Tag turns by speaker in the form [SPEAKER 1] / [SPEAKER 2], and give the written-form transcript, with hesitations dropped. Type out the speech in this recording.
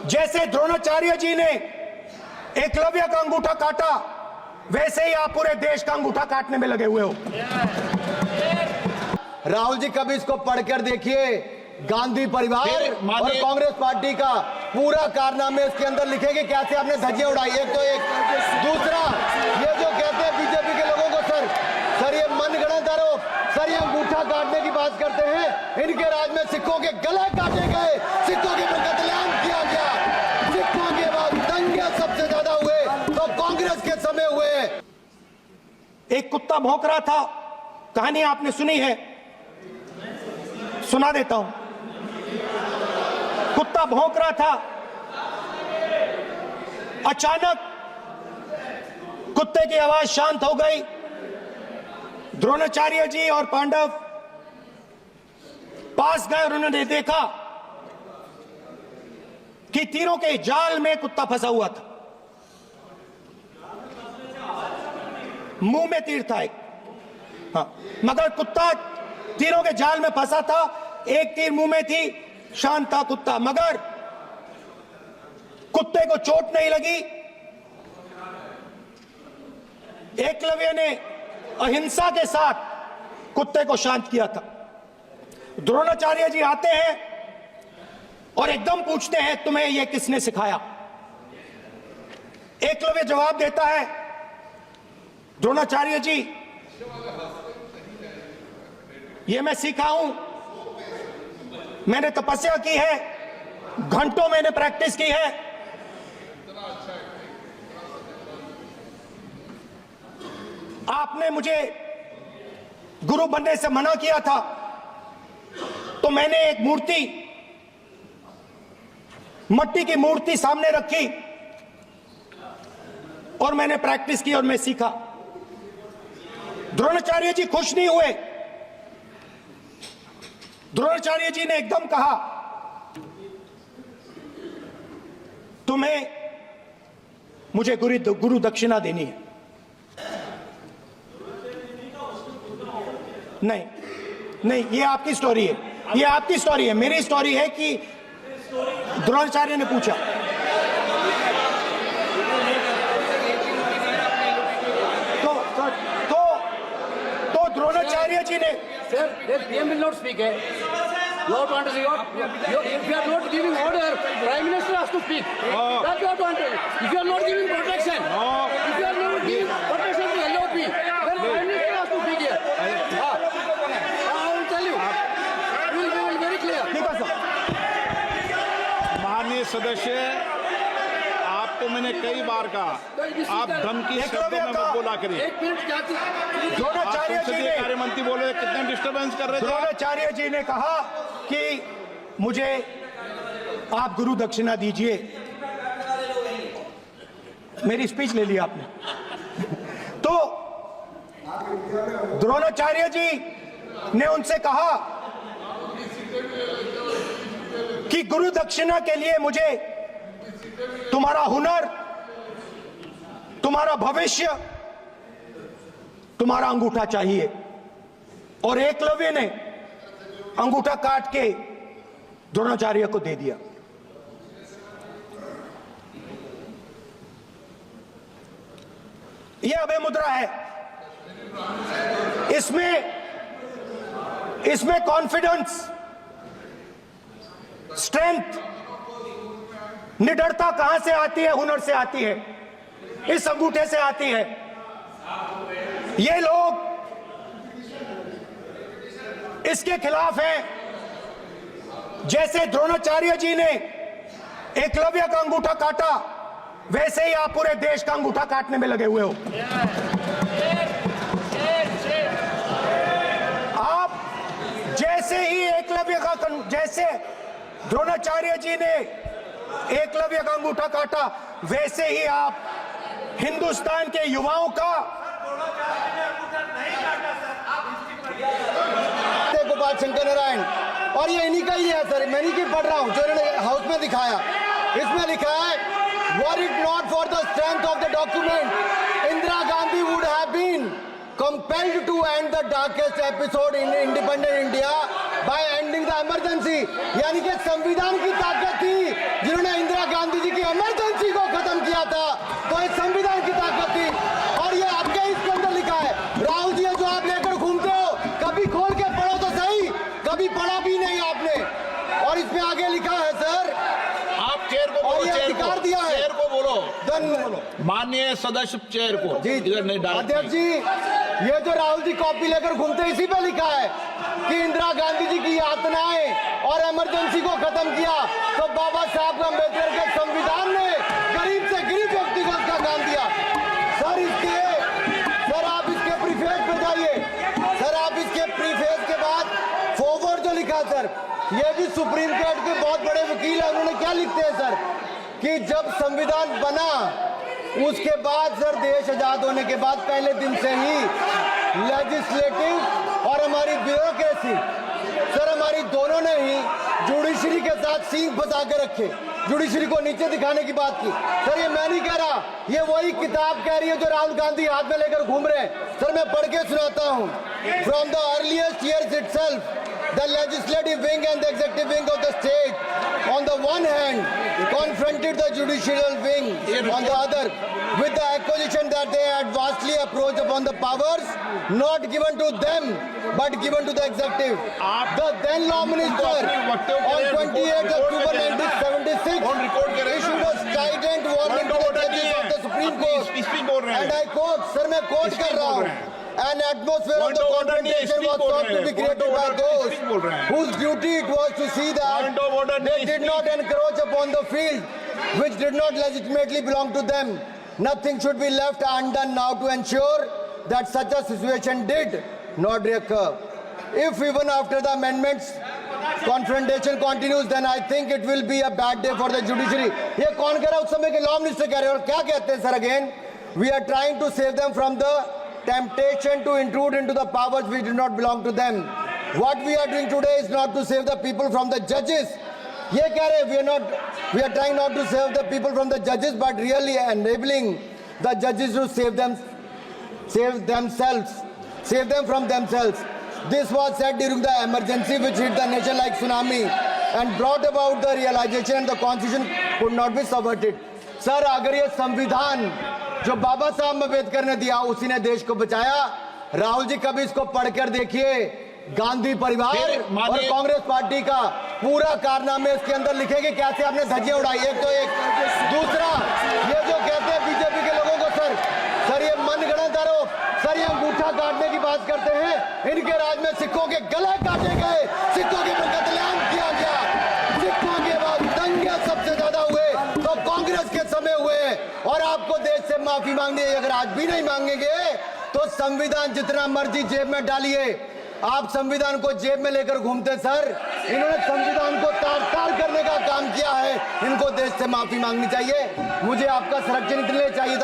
[SPEAKER 1] जैसे द्रोणाचार्य जी ने एकलव्य का अंगूठा काटा, वैसे ही आप पूरे देश का अंगूठा काटने में लगे हुए हो।
[SPEAKER 2] राहुल जी कभी इसको पढ़कर देखिए, गांधी परिवार और कांग्रेस पार्टी का पूरा कारनामे इसके अंदर लिखेंगे, कैसे आपने धज्जियां उड़ाई। एक तो एक, दूसरा ये जो कहते हैं बीजेपी के लोगों को, सर ये मनगढ़ंत आरोप, सर ये अंगूठा काटने की बात करते हैं। इनके राज में सिखों के गले काटे गए, सिखों के पर कत्लेआम किया गया, सिखों के बाद दंगे सबसे ज्यादा हुए तो कांग्रेस के समय हुए।
[SPEAKER 1] एक कुत्ता भौंक रहा था, कहानी आपने सुनी है, सुना देता हूं। कुत्ता भौंक रहा था, अचानक कुत्ते की आवाज शांत हो गई। द्रोणाचार्य जी और पांडव पास गए और उन्होंने देखा कि तीरों के जाल में कुत्ता फंसा हुआ था। मुंह में तीर था एक, हाँ, मगर कुत्ता तीरों के जाल में फंसा था, एक तीर मुंह में थी, शांत था कुत्ता, मगर कुत्ते को चोट नहीं लगी। एकलव्य ने अहिंसा के साथ कुत्ते को शांत किया था। द्रोणाचार्य जी आते हैं और एकदम पूछते हैं, तुम्हें यह किसने सिखाया? एकलव्य जवाब देता है, द्रोणाचार्य जी ये मैं सीखा हूं, मैंने तपस्या की है, घंटों मैंने प्रैक्टिस की है। आपने मुझे गुरु बनने से मना किया था, तो मैंने एक मूर्ति, मट्टी की मूर्ति सामने रखी और मैंने प्रैक्टिस की और मैं सीखा। द्रोणाचार्य जी खुश नहीं हुए। द्रोणाचार्य जी ने एकदम कहा, तुम्हें मुझे गुरु दक्षिणा देनी है। नहीं, ये आपकी स्टोरी है, ये आपकी स्टोरी है। मेरी स्टोरी है कि द्रोणाचार्य ने पूछा, तो द्रोणाचार्य जी ने,
[SPEAKER 3] Sir, the PM will not speak. You have to understand. If you are not giving order, Prime Minister has to speak. That you have to understand. If you are not giving protection, if you are not giving protection to LOP, then Prime Minister has to speak here. I will tell you. We will be very clear.
[SPEAKER 4] माननीय सदस्य, आपको मैंने कई बार कहा, आप धमकी शब्दों में मत बोला करिए।
[SPEAKER 3] एक मिनट जाती
[SPEAKER 1] द्रोणाचार्य जी ने,
[SPEAKER 4] कार्य मंत्री बोले कितने डिस्टर्बेंस कर रहे थे।
[SPEAKER 1] द्रोणाचार्य जी ने कहा कि मुझे आप गुरु दक्षिणा दीजिए। मेरी स्पीच ले ली आपने। तो द्रोणाचार्य जी ने उनसे कहा कि गुरु दक्षिणा के लिए मुझे तुम्हारा हुनर, तुम्हारा भविष्य, तुम्हारा अंगूठा चाहिए। और एकलव्य ने अंगूठा काट के द्रोणाचार्य को दे दिया। यह अभय मुद्रा है। इसमें कॉन्फिडेंस, स्ट्रेंथ, निडरता कहां से आती है? हुनर से आती है, इस अंगूठे से आती है। ये लोग इसके खिलाफ हैं। जैसे द्रोणाचार्य जी ने एकलव्य का अंगूठा काटा, वैसे ही आप पूरे देश का अंगूठा काटने में लगे हुए हो। आप जैसे ही एकलव्य का, जैसे द्रोणाचार्य जी ने एकलव्य का अंगूठा काटा, वैसे ही आप हिंदुस्तान के युवाओं का,
[SPEAKER 2] गोपाल शंकर नारायण, और ये इन्हीं का ही है सर, मैं नहीं पढ़ रहा हूँ, जो इन्होंने हाउस में दिखाया। इसमें लिखा है, were it not for the strength of the document, Indira Gandhi would have been compelled to end the darkest episode in independent India by ending the emergency। यानी कि संविधान की ताकत थी जिन्होंने इंदिरा गांधी गांधी जी की इमरजेंसी को खत्म किया था, तो इस संविधान की ताकत थी। और ये आपके इसके अंदर लिखा है। राहुल जी, जो आप लेकर घूमते हो, कभी खोल के पढ़ो तो सही, कभी पढ़ा भी नहीं आपने। और इसमें आगे लिखा है सर,
[SPEAKER 4] आप चेयर को
[SPEAKER 2] और
[SPEAKER 4] बोलो,
[SPEAKER 2] ये
[SPEAKER 4] चेयर
[SPEAKER 2] अधिकार
[SPEAKER 4] को,
[SPEAKER 2] दिया है।
[SPEAKER 4] चेयर को बोलो,
[SPEAKER 2] धन
[SPEAKER 4] माननीय सदस्य चेयर को
[SPEAKER 2] जी
[SPEAKER 4] इधर नहीं डाल।
[SPEAKER 2] अध्यक्ष जी, ये जो राहुल जी कॉपी लेकर घूमते हैं, इसी पे लिखा है कि इंदिरा गांधी जी की यातनाएं और इमरजेंसी को खत्म किया, तो बाबा साहब अम्बेडकर के संविधान ने गरीब से गरीब व्यक्ति को उसका काम दिया। सर आप इसके प्रीफेस पे जाइए। सर आप इसके प्रीफेस के बाद फॉरवर्ड जो लिखा सर, ये भी सुप्रीम कोर्ट के बहुत बड़े वकील है, उन्होंने क्या लिखते हैं सर कि जब संविधान बना उसके बाद सर, देश आजाद होने के बाद पहले दिन से ही लेजिस्लेटिव और हमारी ब्यूरोक्रेसी सर, हमारी दोनों ने ही जुडिशरी के साथ सींग फंसा के रखे, जुडिशरी को नीचे दिखाने की बात की। सर ये मैं नहीं कह रहा, ये वही किताब कह रही है जो राहुल गांधी हाथ में लेकर घूम रहे हैं। सर मैं पढ़ के सुनाता हूँ। From the earliest years itself the legislative wing and the executive wing of the state on the one hand confronted the judicial wing on the other with the accusation that they had vastly approached upon the powers not given to them but given to the executive. The then law minister on 28th October 1976 issued a strident warning to the judges of the Supreme Court, and I quote, sir मैं quote कर रहा हूँ, an atmosphere of the confrontation was thought to be created by those whose duty it was to see that they did not encroach upon the field which did not legitimately belong to them. Nothing should be left undone now to ensure that such a situation did not recur. If even after the amendments confrontation continues, then I think it will be a bad day for the judiciary. ये कौन कह रहा है? उस समय के law minister कह रहे हैं। और क्या कहते हैं sir again? We are trying to save them from the temptation to intrude into the powers which do not belong to them. What we are doing today is not to save the people from the judges. ये कह रहे हैं we are trying not to save the people from the judges, but really enabling the judges to save them from themselves. This was said during the emergency which hit the nation like tsunami and brought about the realization and the constitution could not be subverted. Sir अगर ये संविधान जो बाबा साहब अम्बेडकर ने दिया उसी ने देश को बचाया। राहुल जी कभी इसको पढ़कर देखिए। गांधी परिवार और कांग्रेस पार्टी का पूरा कारनामे इसके अंदर लिखेंगे, कैसे आपने धज्जियां उड़ाई, एक तो एक। दूसरा ये जो कहते हैं बीजेपी के लोगों को सर ये मनगढ़ंत आरोप, सर ये अंगूठा काटने की बात करते हैं। इनके राज में सिखों के गले काटे गए, सिखों के ऊपर कत्लेआम किया गया, सिखों के बाद दंगे सबसे ज्यादा हुए तो कांग्रेस के समय हुए। और आपको देश से माफी मांगनी है, अगर आज भी नहीं मांगेंगे तो संविधान जितना मर्जी जेब में डालिए। आप संविधान को जेब में लेकर घूमते सर, इन्होंने संविधान को तार-तार करने का काम किया है। इनको देश से माफी मांगनी चाहिए। मुझे आपका संरक्षण इसलिए चाहिए था